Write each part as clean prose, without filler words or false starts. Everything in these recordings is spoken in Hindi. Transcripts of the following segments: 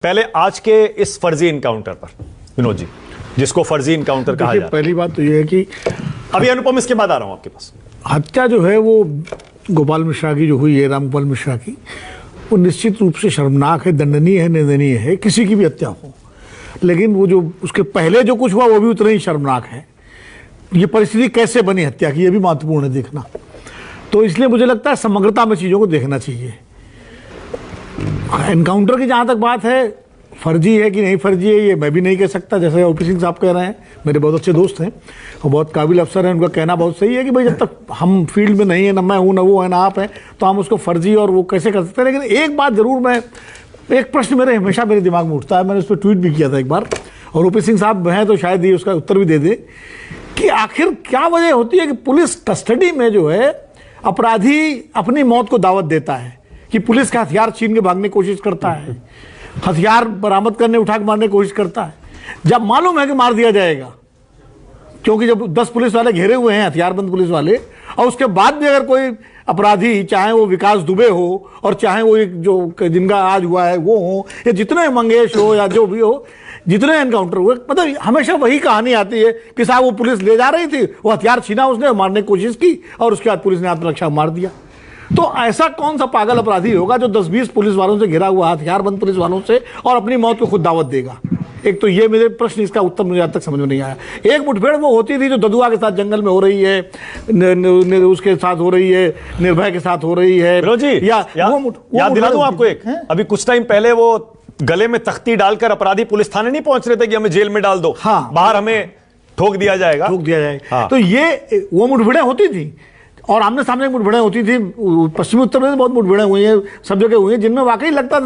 पहले आज के इस फर्जी इनकाउंटर पर विनोद जी, जिसको फर्जी इनकाउंटर कहा जाता है, पहली बात तो ये है कि अभी अनुपम इसके बाद आ रहा हूं आपके पास। हत्या जो है वो गोपाल मिश्रा की जो हुई है, राम गोपाल मिश्रा की, वो निश्चित रूप से शर्मनाक है, दंडनीय है, निंदनीय है, किसी की भी हत्या हो। लेकिन वो जो उसके पहले जो कुछ हुआ वो भी उतना ही शर्मनाक है। ये परिस्थिति कैसे बनी हत्या की, ये भी महत्वपूर्ण है देखना। तो इसलिए मुझे लगता है समग्रता में चीज़ों को देखना चाहिए। एनकाउंटर की जहाँ तक बात है, फर्जी है कि नहीं फर्जी है ये मैं भी नहीं कह सकता। जैसे ओपी सिंह साहब कह रहे हैं, मेरे बहुत अच्छे दोस्त हैं और बहुत काबिल अफसर हैं, उनका कहना बहुत सही है कि भाई जब तक हम फील्ड में नहीं है, ना मैं हूँ ना वो है ना आप हैं, तो हम उसको फर्जी और वो कैसे कर सकते हैं। लेकिन एक बात ज़रूर एक प्रश्न हमेशा मेरे दिमाग में उठता है, मैंने उस पर ट्वीट भी किया था एक बार, और ओपी सिंह साहब हैं तो शायद ये उसका उत्तर भी दे दें कि आखिर क्या वजह होती है कि पुलिस कस्टडी में जो है अपराधी अपनी मौत को दावत देता है, कि पुलिस का हथियार छीन के भागने की कोशिश करता है, हथियार बरामद करने उठा के मारने की कोशिश करता है, जब मालूम है कि मार दिया जाएगा, क्योंकि जब 10 पुलिस वाले घेरे हुए हैं, हथियारबंद पुलिस वाले, और उसके बाद भी अगर कोई अपराधी, चाहे वो विकास दुबे हो और चाहे वो एक जो जिनका आज हुआ है वो हो, या जितने मंगेश हो या जो भी हो, जितने एनकाउंटर हुए, मतलब हमेशा वही कहानी आती है कि साहब वो पुलिस ले जा रही थी, वो हथियार छीना, उसने मारने की कोशिश की और उसके बाद पुलिस ने आत्मरक्षा मार दिया। तो ऐसा कौन सा पागल अपराधी होगा जो 10-20 पुलिस वालों से घिरा हुआ, हथियारबंद पुलिस वालों से, और अपनी मौत को खुद दावत देगा? एक तो ये मेरे प्रश्न, इसका उत्तर मुझे आज तक समझ में नहीं आया। एक मुठभेड़ वो होती थी जो ददुआ के साथ जंगल में हो रही है, उसके साथ हो रही है, निर्भय के साथ हो रही है। याद दिला दूं आपको एक, अभी कुछ टाइम पहले वो गले में तख्ती डालकर अपराधी पुलिस थाने नहीं पहुंच रहे थे कि हमें जेल में डाल दो, हाँ, बाहर हमें ठोक दिया जाएगा। हाँ। तो ये वो मुठभेड़ें होती थी और आमने सामने मुठभेड़ें होती थी। पश्चिमी उत्तर प्रदेश में बहुत मुठभेड़ें हुई हैं, सब जगह हुई हैं, जिनमें वाकई लगता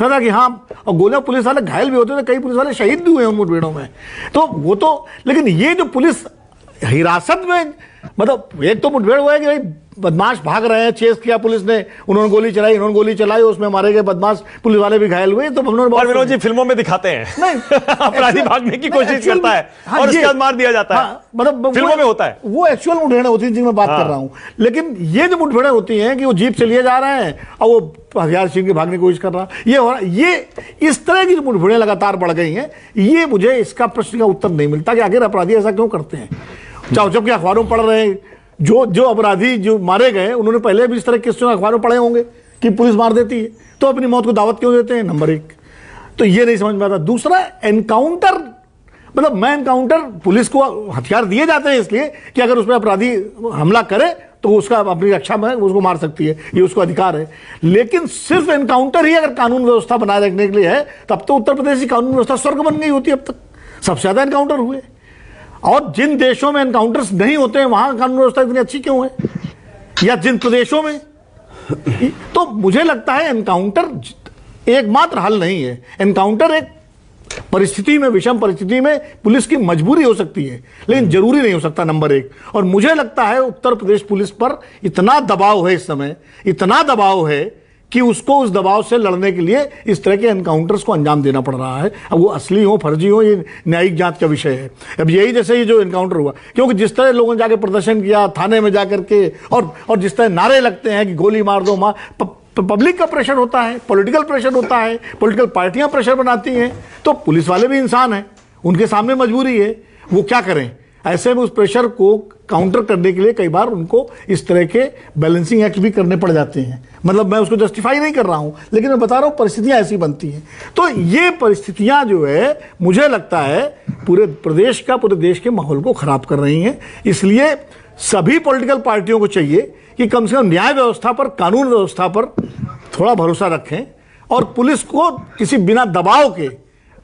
था कि हाँ, और गोलियां पुलिस वाले घायल भी होते थे, कई पुलिस वाले शहीद भी हुए हैं उन मुठभेड़ों में। तो वो तो, लेकिन ये जो पुलिस हिरासत में, मतलब एक तो मुठभेड़ हुआ है कि भाई बदमाश भाग रहे हैं, चेस किया पुलिस ने, उन्होंने गोली चलाई, इन्होंने गोली चलाई, उसमें मारे गए बदमाश, पुलिस वाले भी घायल हुए। तो हमने विनोद जी फिल्मों में दिखाते हैं नहीं अपराधी भागने की कोशिश करता है और उसके बाद मार दिया जाता है, मतलब फिल्मों में होता है। वो एक्चुअल मुठभेड़ें होती हैं जिनकी मैं बात कर रहा हूँ। लेकिन ये जो मुठभेड़ें होती हैं कि वो जीप से लिए जा रहे हैं और वो हथियार छीन के भागने की कोशिश कर रहा है, ये हो रहा, ये इस तरह की जो मुठभेड़ें लगातार बढ़ गई हैं, ये मुझे इसका प्रश्न का उत्तर नहीं मिलता कि आखिर अपराधी ऐसा क्यों करते हैं। चाहो जबकि अखबारों में पढ़ रहे हैं, जो अपराधी जो मारे गए उन्होंने पहले भी इस तरह के क्वेश्चन अखबारों में पढ़े होंगे कि पुलिस मार देती है, तो अपनी मौत को दावत क्यों देते हैं? नंबर एक, तो ये नहीं समझ में आता। दूसरा, एनकाउंटर, मतलब मैं एनकाउंटर, पुलिस को हथियार दिए जाते हैं इसलिए कि अगर उसमें अपराधी हमला करे तो उसका अपनी रक्षा में उसको मार सकती है, ये उसको अधिकार है। लेकिन सिर्फ एनकाउंटर ही अगर कानून व्यवस्था बनाए रखने के लिए है, तब तो उत्तर प्रदेश की कानून व्यवस्था स्वर्ग बन गई होती। अब तक सबसे ज्यादा एनकाउंटर हुए, और जिन देशों में एनकाउंटर्स नहीं होते हैं वहां कानून व्यवस्था इतनी अच्छी क्यों है, या जिन प्रदेशों में। तो मुझे लगता है एनकाउंटर एकमात्र हल नहीं है। एनकाउंटर एक परिस्थिति में, विषम परिस्थिति में पुलिस की मजबूरी हो सकती है, लेकिन जरूरी नहीं हो सकता, नंबर एक। और मुझे लगता है उत्तर प्रदेश पुलिस पर इतना दबाव है इस समय, इतना दबाव है कि उसको उस दबाव से लड़ने के लिए इस तरह के एनकाउंटर्स को अंजाम देना पड़ रहा है। अब वो असली हो फर्जी हो, ये न्यायिक जांच का विषय है। अब यही जैसे ये जो एनकाउंटर हुआ, क्योंकि जिस तरह लोगों ने जाके प्रदर्शन किया थाने में जाकर के, और जिस तरह नारे लगते हैं कि गोली मार दो, पब्लिक का प्रेशर होता है, पॉलिटिकल प्रेशर होता है, पॉलिटिकल पार्टियां प्रेशर बनाती हैं, तो पुलिस वाले भी इंसान हैं, उनके सामने मजबूरी है, वो क्या करें? ऐसे में उस प्रेशर को काउंटर करने के लिए कई बार उनको इस तरह के बैलेंसिंग एक्ट भी करने पड़ जाते हैं। मतलब मैं उसको जस्टिफाई नहीं कर रहा हूं, लेकिन मैं बता रहा हूं परिस्थितियां ऐसी बनती हैं। तो ये परिस्थितियां जो है, मुझे लगता है पूरे प्रदेश का, पूरे देश के माहौल को खराब कर रही हैं। इसलिए सभी पॉलिटिकल पार्टियों को चाहिए कि कम से कम न्याय व्यवस्था पर, कानून व्यवस्था पर थोड़ा भरोसा रखें और पुलिस को किसी बिना दबाव के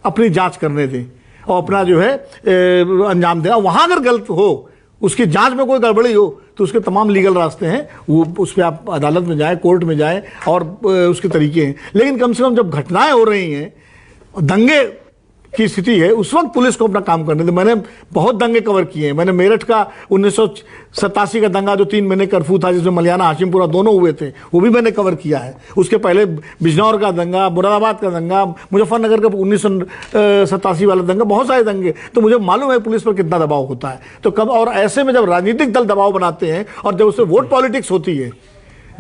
अपनी जांच करने दें और अपना जो है अंजाम दें। वहां अगर गलत हो, उसकी जांच में कोई गड़बड़ी हो, तो उसके तमाम लीगल रास्ते हैं, वो उस पर आप अदालत में जाएं, कोर्ट में जाएं, और उसके तरीके हैं। लेकिन कम से कम जब घटनाएं हो रही हैं, दंगे की स्थिति है, उस वक्त पुलिस को अपना काम करने दे। मैंने बहुत दंगे कवर किए हैं। मैंने मेरठ का 1987 का दंगा जो 3 महीने कर्फ्यू था, जिसमें मलियाना हाशिमपुरा दोनों हुए थे, वो भी मैंने कवर किया है। उसके पहले बिजनौर का दंगा, मुरादाबाद का दंगा, मुजफ्फरनगर का 1987 वाला दंगा, बहुत सारे दंगे। तो मुझे मालूम है पुलिस पर कितना दबाव होता है। तो कब, और ऐसे में जब राजनीतिक दल दबाव बनाते हैं और जब उससे वोट पॉलिटिक्स होती है,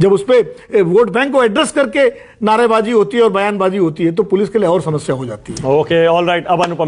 जब उस पर वोट बैंक को एड्रेस करके नारेबाजी होती है और बयानबाजी होती है तो पुलिस के लिए और समस्या हो जाती है। Okay, all right. अब अनुपम